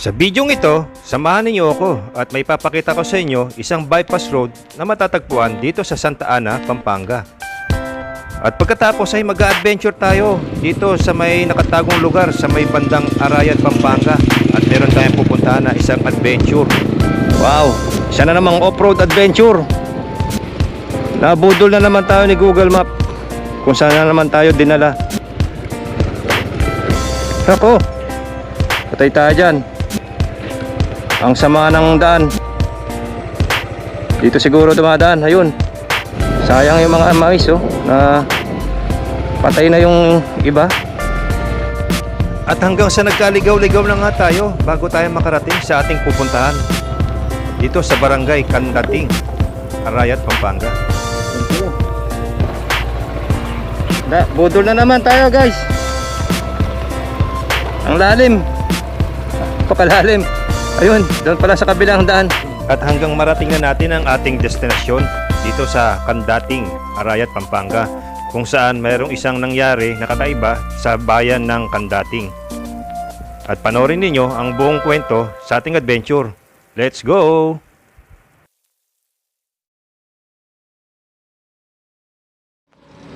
Sa bidyong ito, samahan ninyo ako at may papakita ko sa inyo isang bypass road na matatagpuan dito sa Santa Ana, Pampanga. At pagkatapos ay mag-adventure tayo dito sa may nakatagong lugar sa may bandang Arayat, Pampanga. At meron tayong pupuntahan na isang adventure. Wow! Isa na namang off-road adventure. Nabudol na naman tayo ni Google Map kung saan na naman tayo dinala. Ako, patay tayo dyan. Ang sama ng daan. Dito siguro dumadaan. Ayun. Sayang yung mga mais, oh, na patay na yung iba. At hanggang sa nagkaligaw-ligaw na nga tayo bago tayo makarating sa ating pupuntahan dito sa Barangay Candating, Arayat, Pampanga. Budol na naman tayo, guys. Ang lalim. Pakalalim. Ayun, doon pala sa kabilang daan. At hanggang marating na natin ang ating destinasyon dito sa Candating, Arayat, Pampanga, kung saan mayroong isang nangyari na kakaiba sa bayan ng Candating. At panoorin ninyo ang buong kwento sa ating adventure. Let's go!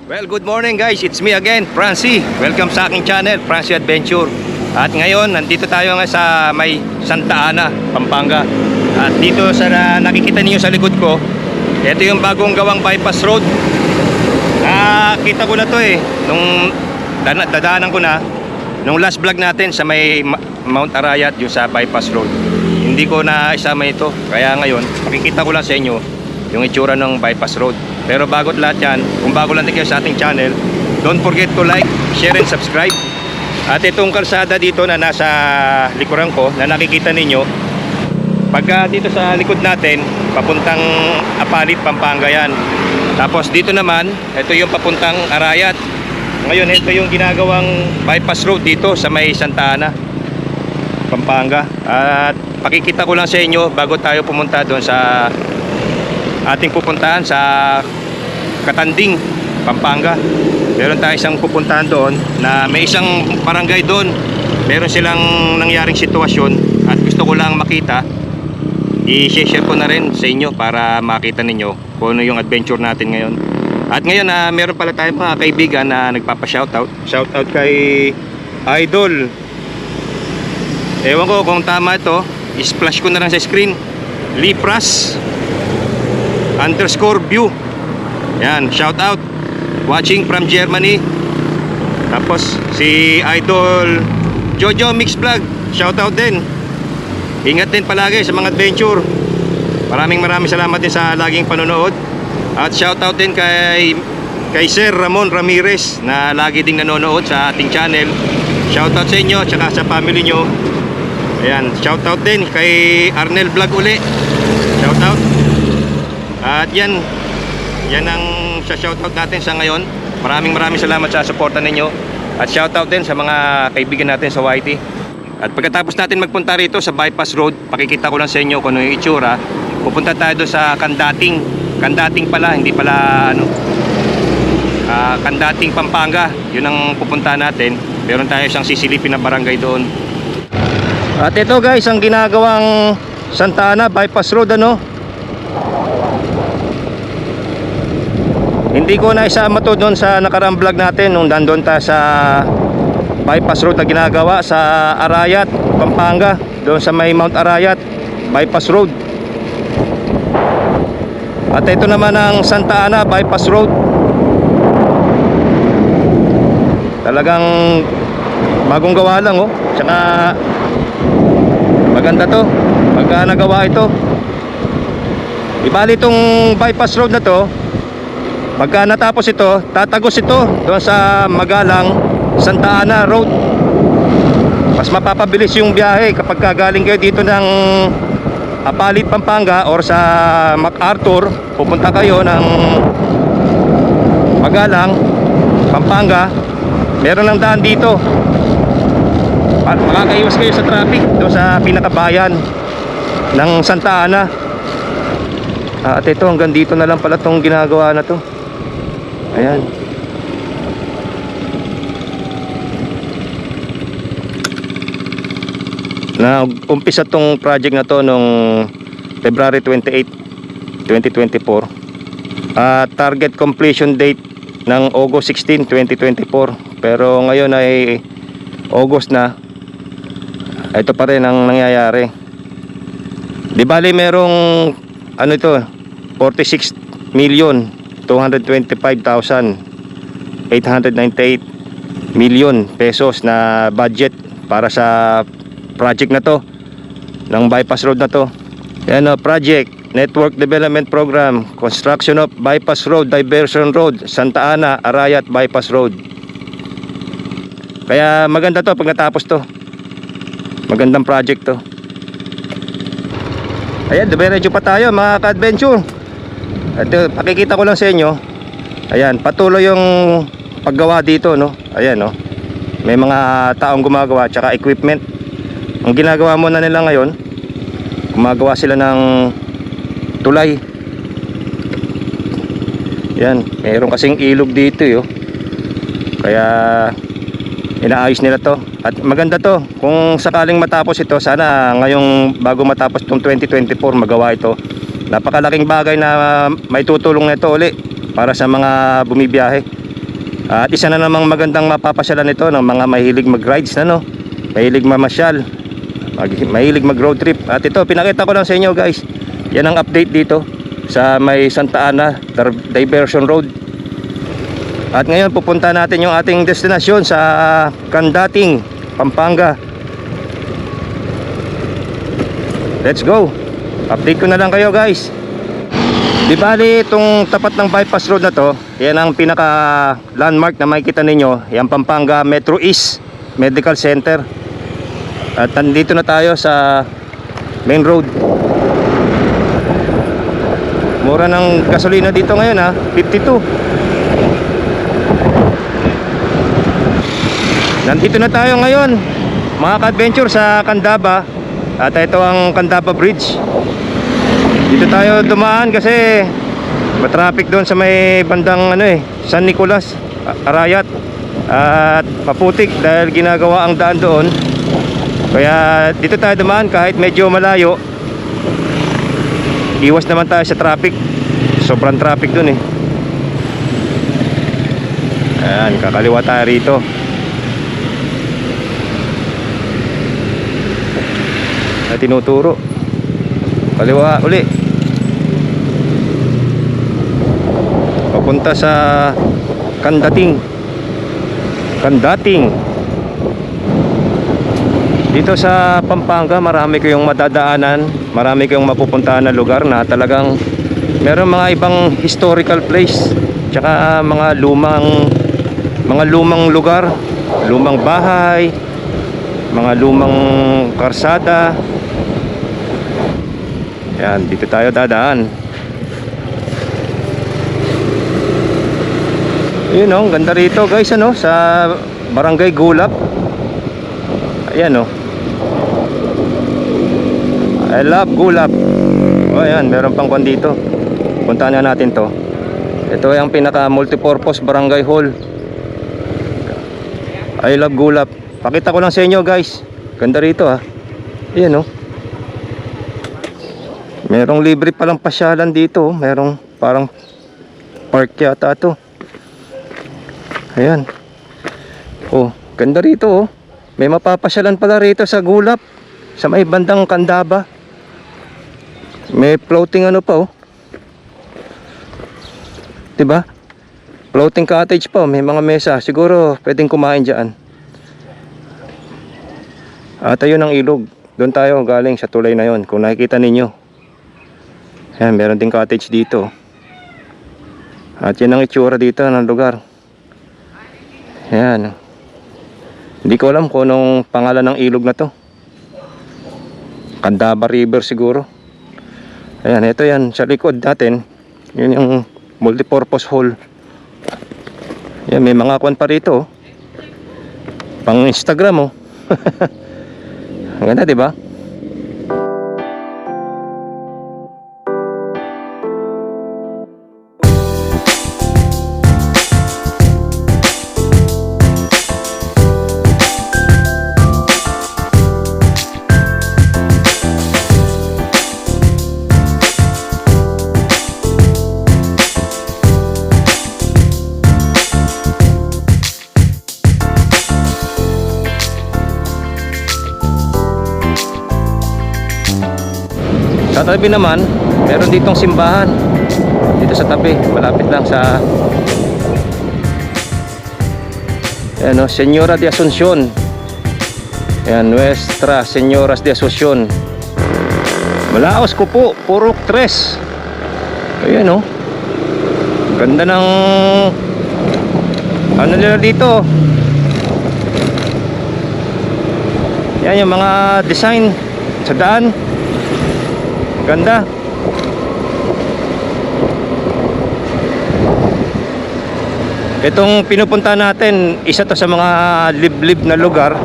Well, good morning guys, it's me again, Francie. Welcome sa aking channel, Francie Adventure. At ngayon, nandito tayo nga sa may Santa Ana, Pampanga. At dito sa nakikita niyo sa likod ko, ito yung bagong gawang bypass road. Nakita ko na to nung dadaanan ko na nung last vlog natin sa may Mount Arayat, yung sa bypass road. Hindi ko na isama ito, kaya ngayon makikita ko lang sa inyo yung itsura ng bypass road. Pero bago't lahat yan, kung bago lang kayo sa ating channel, don't forget to like, share and subscribe. At itong kalsada dito na nasa likuran ko, na nakikita ninyo, pagka dito sa likod natin, papuntang Apalit, Pampanga yan. Tapos dito naman, ito yung papuntang Arayat. Ngayon, ito yung ginagawang bypass road dito sa may Santa Ana, Pampanga. At pakikita ko lang sa inyo bago tayo pumunta doon sa ating pupuntahan sa Katanding, Pampanga. Meron tayo isang pupuntahan doon na may isang barangay doon. Meron silang nangyaring sitwasyon at gusto ko lang makita. I-share ko na rin sa inyo para makita ninyo kung ano yung adventure natin ngayon. At ngayon meron pala tayong mga kaibigan na nagpapa-shoutout. Shoutout kay Idol. Ewan ko kung tama ito. I-splash ko na lang sa screen. Lipras_view. Yan, shoutout. Watching from Germany. Tapos si Idol Jojo Mix Vlog, shoutout din. Ingat din palagi sa mga adventure. Maraming salamat din sa laging panonood. At shoutout din kay Sir Ramon Ramirez na lagi ding nanonood sa ating channel. Shoutout sa inyo at sa family nyo. Ayan, shoutout din kay Arnel Vlog uli. Shoutout. At yan ang shoutout natin sa ngayon. Maraming salamat sa suporta ninyo. At shoutout din sa mga kaibigan natin sa YT. At pagkatapos natin magpunta rito sa bypass road, pakikita ko lang sa inyo kung ano yung itsura. Pupunta tayo doon sa Candating. Candating pala, hindi pala Candating, Pampanga. Yun ang pupuntahan natin. Meron tayo isang sisilipin na barangay doon. At ito guys, ang ginagawang Santa Ana bypass road, ano? Hindi ko na isama to doon sa nakarang vlog natin nung nandun tayo sa bypass road na ginagawa sa Arayat, Pampanga. Doon sa may Mount Arayat bypass road. At ito naman ang Santa Ana bypass road. Talagang bagong gawa lang, oh. Tsaka maganda to pagka nagawa ito. Ibali itong bypass road na to, pagka natapos ito, tatagos ito doon sa Magalang Santa Ana Road. Mas mapapabilis yung biyahe kapag galing kayo dito ng Apalit, Pampanga or sa MacArthur, pupunta kayo ng Magalang, Pampanga. Meron ng daan dito. Makakaiwas kayo sa traffic doon sa pinakabayan ng Santa Ana. At ito, hanggang dito na lang pala itong ginagawa na to. Ayan. Na umpisa tong project na to nung February 28, 2024. Target completion date ng August 16, 2024. Pero ngayon ay August na. Ito pa rin ang nangyayari. Di bali merong ano ito, 46,225,898 million pesos na budget para sa project na to, ng bypass road na to. Yan o, project Network Development Program, Construction of Bypass Road, Diversion Road, Santa Ana, Arayat Bypass Road. Kaya maganda to pag natapos to. Magandang project to. Ayan, diretso pa tayo mga ka-adventure. Ito, pakikita ko lang sa inyo. Ayan, patuloy yung paggawa dito, no. Ayan, no. May mga taong gumagawa tsaka equipment. Ang ginagawa muna nila ngayon, gumagawa sila ng tulay. Yan, mayroon kasing ilog dito, yo. Kaya inaayos nila to. At maganda to, kung sakaling matapos ito, sana ngayong bago matapos itong 2024 magawa ito. Napakalaking bagay na may tutulong na ito uli para sa mga bumibiyahe. At isa na namang magandang mapapasyalan ito ng mga mahilig mag-rides na, no? Mahilig mamasyal, mahilig mag-road trip. At ito, pinakita ko lang sa inyo, guys. Yan ang update dito sa may Santa Ana Diversion Road. At ngayon pupunta natin yung ating destinasyon sa Candating, Pampanga. Let's go. Update ko na lang kayo, guys. Di bali itong tapat ng bypass road na to, yan ang pinaka landmark na makikita ninyo, yan Pampanga Metro East Medical Center. At nandito na tayo sa main road. Mura ng gasolina dito ngayon, ha, 52. Nandito na tayo ngayon mga ka-adventure sa Candaba. At ito ang Candaba Bridge. Dito tayo dumaan kasi matraffic doon sa may bandang San Nicolas, Arayat. At maputik dahil ginagawa ang daan doon. Kaya dito tayo dumaan kahit medyo malayo. Iwas naman tayo sa traffic. Sobrang traffic doon, eh. Ayan, kakaliwa tayo rito. Na tinuturo. Kaliwa uli. Papunta sa Candating. Dito sa Pampanga, marami kayong madadaanan, marami kayong mapupuntahan na lugar na talagang meron mga ibang historical place, tsaka mga lumang lugar, lumang bahay, mga lumang karsada. Yan, dito tayo dadaan. Yun, oh, ganda rito, guys, sa Barangay Gulap. Ayan, oh. I love Gulap. Oh, ayan, meron pang kwan dito. Puntahan na natin to. Ito ay ang pinaka multipurpose barangay hall. I love Gulap. Pakita ko lang sa inyo, guys. Ganda rito, ha. Ayan, oh. Merong libre palang pasyalan dito, oh. Merong parang park yata to. Ayan. Oh, ganda rito, oh. May mapapasyalan pala rito sa Gulap, sa may bandang Candaba. May floating pa, oh. Diba? Floating cottage pa, oh. May mga mesa. Siguro pwedeng kumain dyan. At ayun ang ilog. Doon tayo galing sa tulay na yon, kung nakikita ninyo. Ayan, meron ding cottage dito. At yan ang itsura dito ng lugar. Ayan. Hindi ko alam kung anong pangalan ng ilog na to. Candaba River siguro. Ayan, ito yan sa likod natin. Yun yung multipurpose hall. Ayan, may mga kwan pa rito, oh. Pang Instagram, oh. Ang ganda, diba? Sa tabi naman, meron ditong simbahan. Dito sa tabi, malapit lang sa ayan, Señora de Asuncion. Ayan, Nuestra Señoras de Asuncion. Malaos ko po, Purok 3. Ayan, oh. Ganda ng ano nila dito. Yan yung mga design sa daan. Ganda. Itong pinupunta natin, isa to sa mga liblib na lugar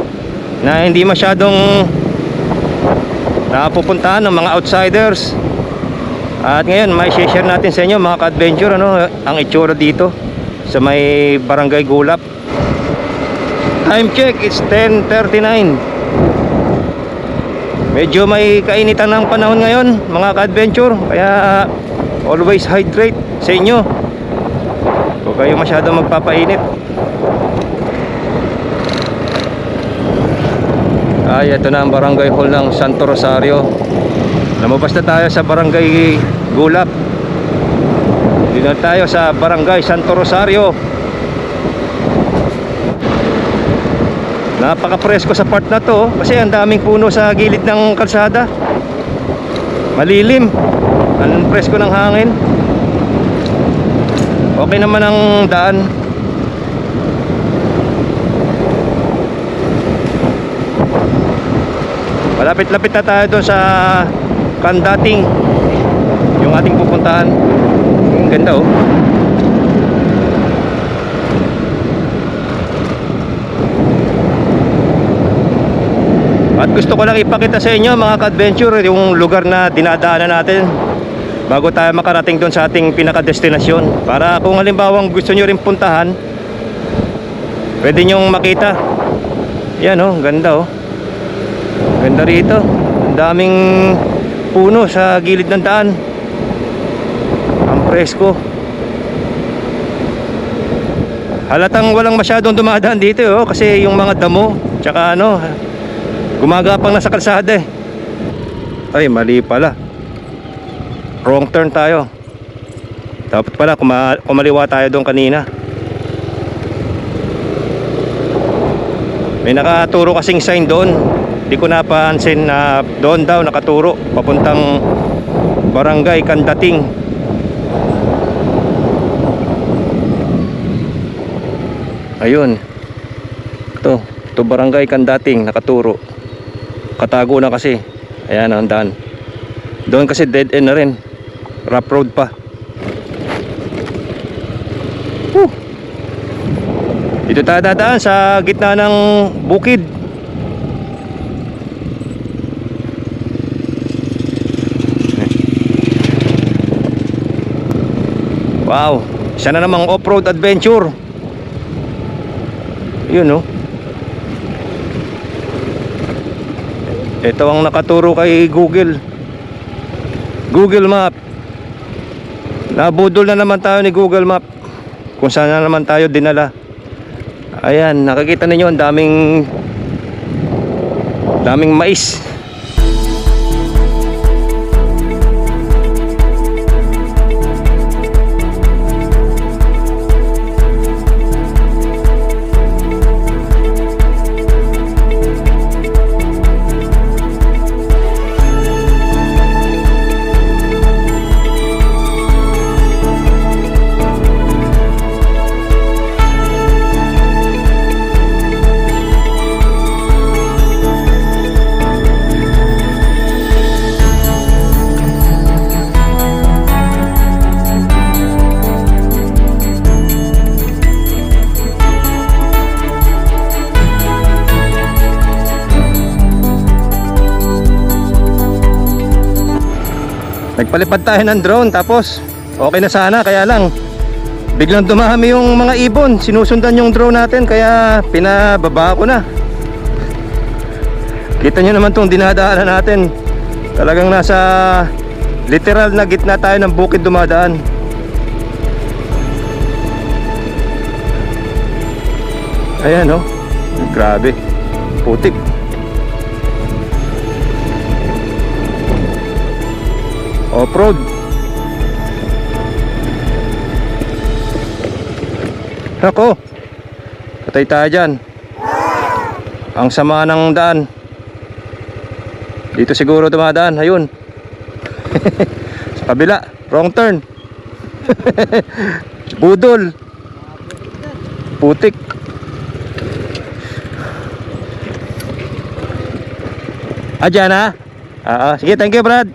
na hindi masyadong napupuntahan ng mga outsiders. At ngayon, may share natin sa inyo mga ka-adventure, ano, ang itsura dito sa may Barangay Gulap. Time check, it's 10:39. Medyo may kainitan ng panahon ngayon mga ka-adventure, kaya always hydrate sa inyo. Huwag kayo masyado magpapainit. Ay, ito na ang barangay hall ng Santo Rosario. Lumabas na tayo sa Barangay Gulap. Dito na tayo sa Barangay Santo Rosario. Napaka-presko sa part na to kasi ang daming puno sa gilid ng kalsada. Malilim. Ang presko ng hangin. Okay naman ang daan. Malapit-lapit na tayo doon sa Kandating, yung ating pupuntahan. Ang ganda, oh. At gusto ko lang ipakita sa inyo mga ka-adventure yung lugar na dinadaanan natin bago tayo makarating doon sa ating pinaka-destinasyon, para kung halimbawang gusto nyo rin puntahan, pwede nyong makita. Yan, oh, ganda, oh. Ganda rito. Ang daming puno sa gilid ng daan. Ang presko. Halatang walang masyadong dumadaan dito, oh, kasi yung mga damo tsaka ano, gumagapang na sa kalsada, eh. Ay, mali pala. Wrong turn tayo. Dapat pala kumaliwa tayo doon kanina. May nakaturo kasing sign doon. Di ko napansin na doon daw nakaturo papuntang Barangay Kandating. Ayun. Ito Barangay Kandating nakaturo. Katago na kasi. Ayan ang daan. Doon kasi dead end na rin. Rough road pa. Dito tayo dadaan sa gitna ng bukid. Wow, isa na namang off-road adventure. Yun, no. Ito ang nakaturo kay Google Map. Nabudol na naman tayo ni Google Map kung saan na naman tayo dinala. Ayan, nakikita ninyo ang daming mais. Nagpalipad tayo ng drone tapos okay na sana, kaya lang biglang dumami yung mga ibon. Sinusundan yung drone natin kaya pinababa ko na. Kita nyo naman itong dinadaanan natin. Talagang nasa literal na gitna tayo ng bukid dumadaan. Ayan, oh. Grabe. Putik. Off-road. Ako, patay tayo dyan. Ang sama ng daan. Dito siguro dumadaan. Ayun. Sa kabila. Wrong turn. Budol. Putik. Dyan ha. Sige, thank you Brad.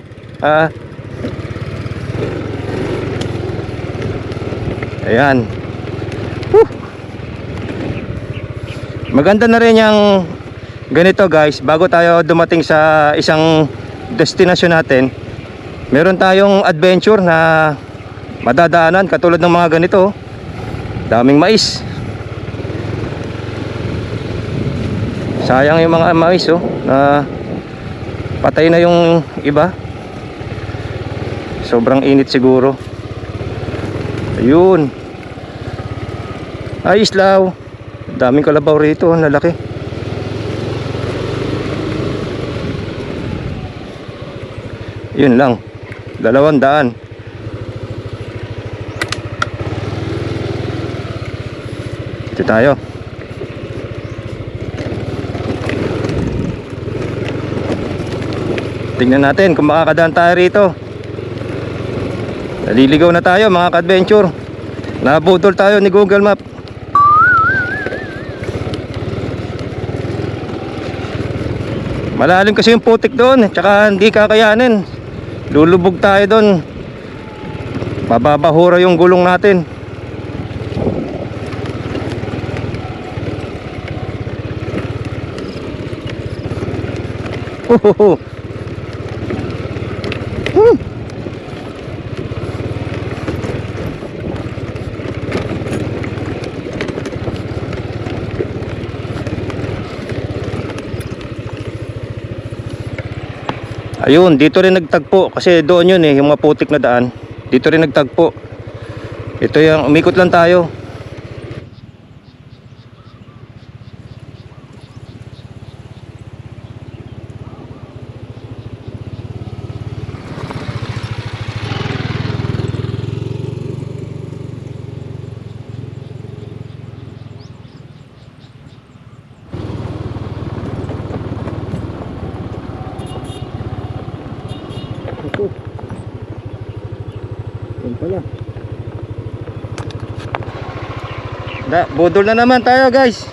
Ayan. Maganda na rin yung ganito guys. Bago tayo dumating sa isang destination natin, meron tayong adventure na madadaanan katulad ng mga ganito. Daming mais. Sayang yung mga mais na patay na yung iba. Sobrang init siguro. Ayun. Ay, islaw. Daming kalabaw rito, ang lalaki. Yun lang, 200. Ito tayo. Tingnan natin kung makakadaan tayo rito. Naliligaw na tayo mga ka-adventure. Nabudol tayo ni Google Map. Malalim kasi yung putik doon, tsaka hindi kakayanin. Lulubog tayo doon. Mababahura yung gulong natin. Ayun, dito rin nagtagpo kasi doon yun yung mga putik na daan. Dito rin nagtagpo. Ito yung umikot lang tayo. Yan pala. Budol na naman tayo guys.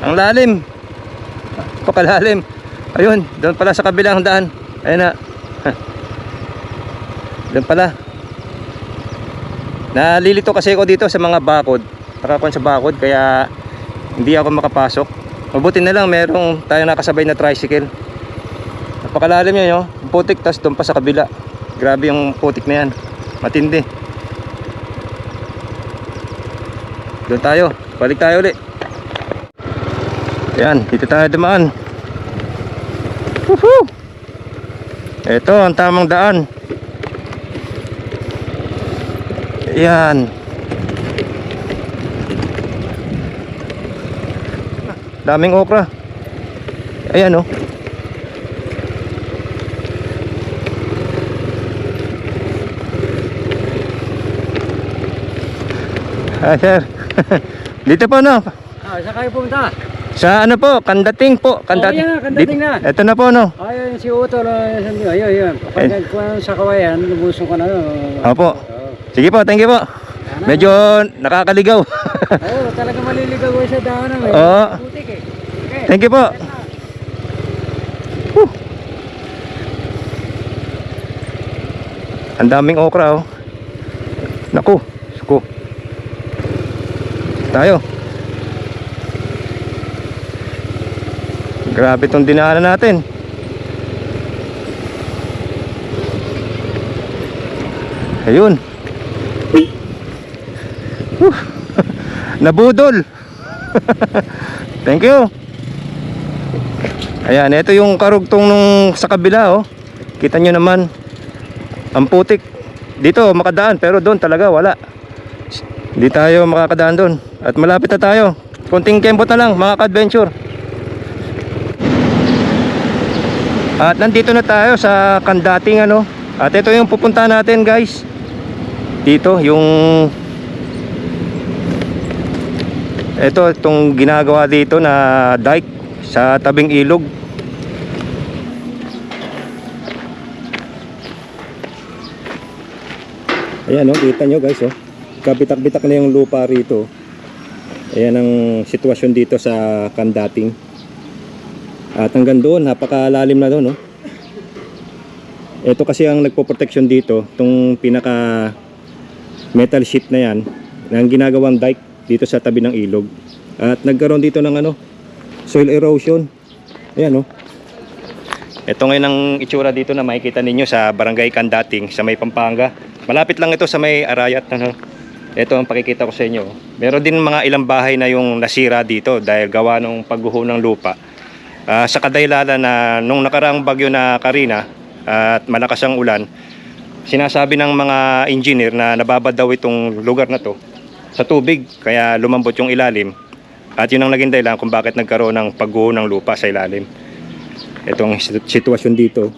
Ang lalim. Pakalalim. Ayun, doon pala sa kabilang daan. Ayun na. Doon pala. Nalilito kasi ako dito sa mga bakod. Nakakon sa bakod kaya hindi ako makapasok. Mabuti na lang merong tayo nakasabay na tricycle. Napakalalim yun, putik, tas doon pa sa kabila. Grabe yung putik na yan, matindi. Doon tayo, balik tayo ulit. Ayan, dito tayo dumaan. Woohoo! Ito ang tamang daan. Ayan. Daming okra. Ayan sir. Dito po saan kayo pumunta? Sa po, Kandating po. Kandating na. Ito na po Ayun si Uto. Ayun. Kapag sa kawayan, lubusong ka na. Opo. Sige po, thank you po. Medyo nakakaligaw. Talaga maliligaw ko sa daan namin. Putik eh. Okay. Thank you po. Ang daming okra Naku, suko. Tayo. Grabe tong dinaanan natin. Ayun. Nabudol. Thank you. Ayan, ito yung karugtong nung sa kabila Kita nyo naman. Ang putik. Dito makadaan pero doon talaga wala. Hindi tayo makakadaan doon. At malapit na tayo. Konting kembot na lang mga ka-adventure. At nandito na tayo sa Kandating ano. At ito yung pupunta natin guys. Dito yung itong ginagawa dito na dike sa tabing ilog. Ayan oh, kita nyo guys oh. Kabitak-bitak na yung lupa rito. Ayan ang sitwasyon dito sa Kandating. At hanggang doon, napakalalim na doon no. Ito kasi ang nagpo-protection dito, itong pinaka metal sheet na yan, na ang ginagawang dike dito sa tabi ng ilog. At nagkaroon dito ng ano, soil erosion. Ayan no. Ito ngayon ang itsura dito na makikita ninyo sa Barangay Kandating sa may Pampanga. Malapit lang ito sa may Arayat ano. Ito ang pakikita ko sa inyo. Meron din mga ilang bahay na yung nasira dito dahil gawa ng pagguho ng lupa. Sa kadahilanan na nung nakaraang bagyo na Karina at malakas ang ulan, sinasabi ng mga engineer na nababad daw itong lugar na to sa tubig kaya lumambot yung ilalim. At yun ang naging dahilan kung bakit nagkaroon ng pagguho ng lupa sa ilalim. Itong sitwasyon dito.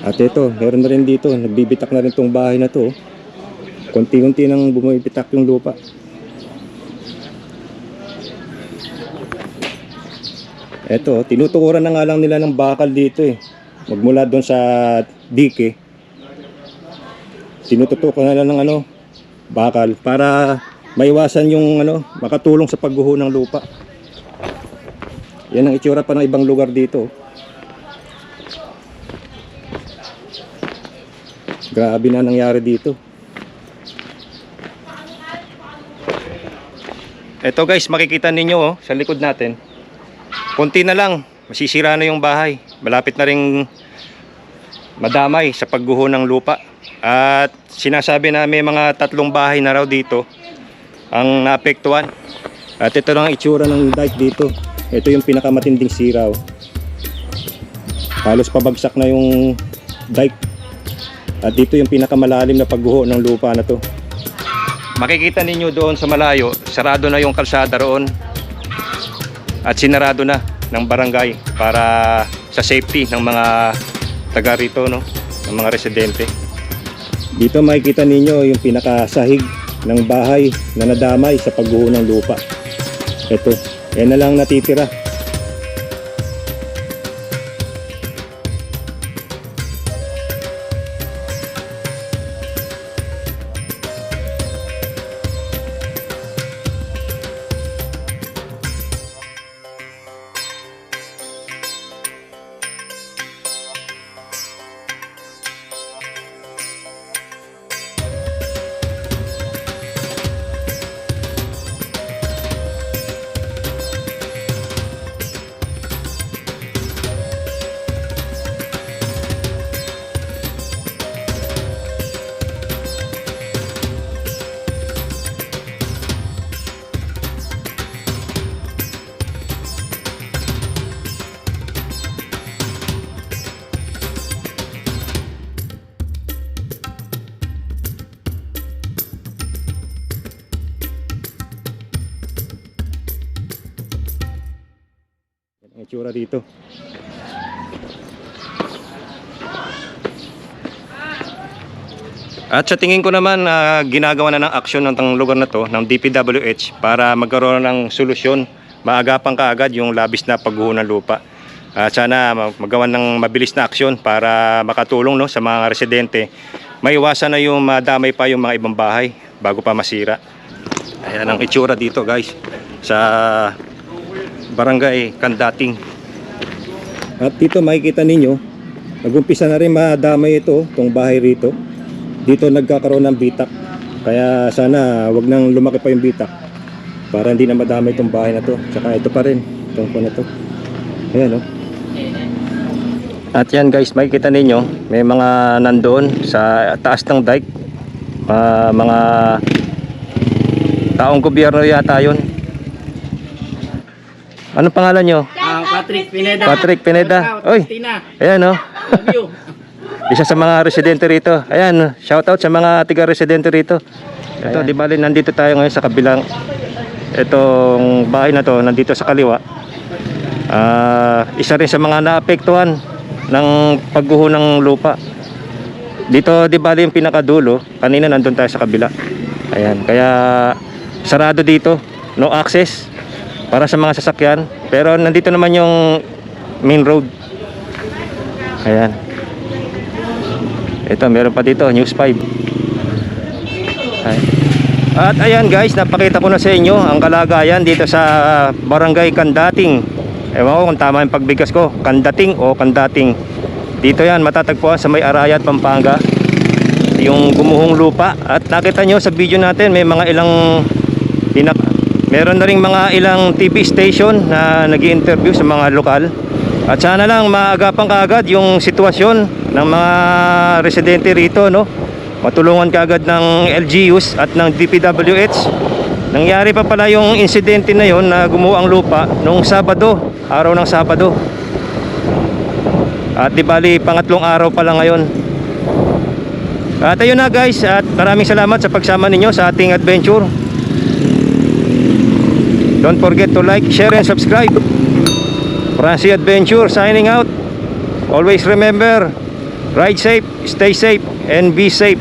At ito, meron na rin dito, nagbibitak na rin itong bahay na to. Konti-konti nang bumibitak yung lupa. Ito, tinutukuran na nga lang nila ng bakal dito eh. Magmula doon sa dike. Tinututukan na lang ng ano, bakal para maiwasan yung ano, makatulong sa pagguho ng lupa. Yan ang itsura pa ng ibang lugar dito. Grabe na nangyari dito. Ito guys, makikita ninyo oh, sa likod natin. Konti na lang, masisira na yung bahay. Malapit na ring madamay sa pagguho ng lupa. At sinasabi na may mga 3 bahay na raw dito ang naapektuhan. At ito lang ang itsura ng dike dito. Ito yung pinakamatinding siraw. Halos pabagsak na yung dike. At dito yung pinakamalalim na pagguho ng lupa na to. Makikita ninyo doon sa malayo, sarado na yung kalsada roon. At sinarado na ng barangay para sa safety ng mga taga rito, no? Ng mga residente. Dito makikita ninyo yung pinakasahig ng bahay na nadamay sa pagguho ng lupa. Ito, yan na lang natitira. Ang itsura dito. At sa tingin ko naman ginagawa na ng aksyon ng lugar na to ng DPWH para magkaroon ng solusyon, maagapan kaagad yung labis na pagguho ng lupa. At sana magawa ng mabilis na aksyon para makatulong no, sa mga residente. Maiwasan na yung madamay pa yung mga ibang bahay bago pa masira. Ayan ang itsura dito guys sa Barangay Kandating. At dito makikita ninyo, nag-umpisa na rin madamay itong bahay rito. Dito nagkakaroon ng bitak. Kaya sana wag nang lumaki pa yung bitak para hindi na madamay itong bahay na to. Tsaka ito pa rin, itong po na to. Ayan o. At yan guys, makikita ninyo, may mga nandoon sa taas ng dike. Mga taong gobyerno yata yun. Anong pangalan nyo? Patrick Pineda. Patrick Pineda. Oy, ayan o. Isa sa mga residente rito. Ayan, shoutout sa mga tiga-residente rito. Ito, di bali, nandito tayo ngayon sa kabilang itong bahay na to, nandito sa kaliwa. Isa rin sa mga naapektuhan ng pagguho ng lupa. Dito, di bali yung pinakadulo, kanina nandun tayo sa kabila. Ayan, kaya sarado dito, no access para sa mga sasakyan. Pero nandito naman yung main road. Ayan. Ito, meron pa dito, News 5. Ayan. At ayan guys, napakita ko na sa inyo ang kalagayan dito sa Barangay Kandating. Ewan ko kung tama yung pagbigkas ko, Kandating o Kandating. Dito yan, matatagpuan sa may Arayat, Pampanga, yung gumuhong lupa. At nakita nyo sa video natin, may mga ilang meron na rin mga ilang TV station na nag-i-interview sa mga lokal. At sana lang maagapan kaagad yung sitwasyon ng mga residente rito, no? Matulungan kaagad ng LGUs at ng DPWH. Nangyari pa pala yung insidente na yon na gumuho ang lupa nung Sabado, araw ng Sabado. At di bali pangatlong araw pa lang ngayon. At ayun na guys, at maraming salamat sa pagsama ninyo sa ating adventure. Don't forget to like, share and subscribe. Francie Adventure signing out. Always remember, ride safe, stay safe and be safe.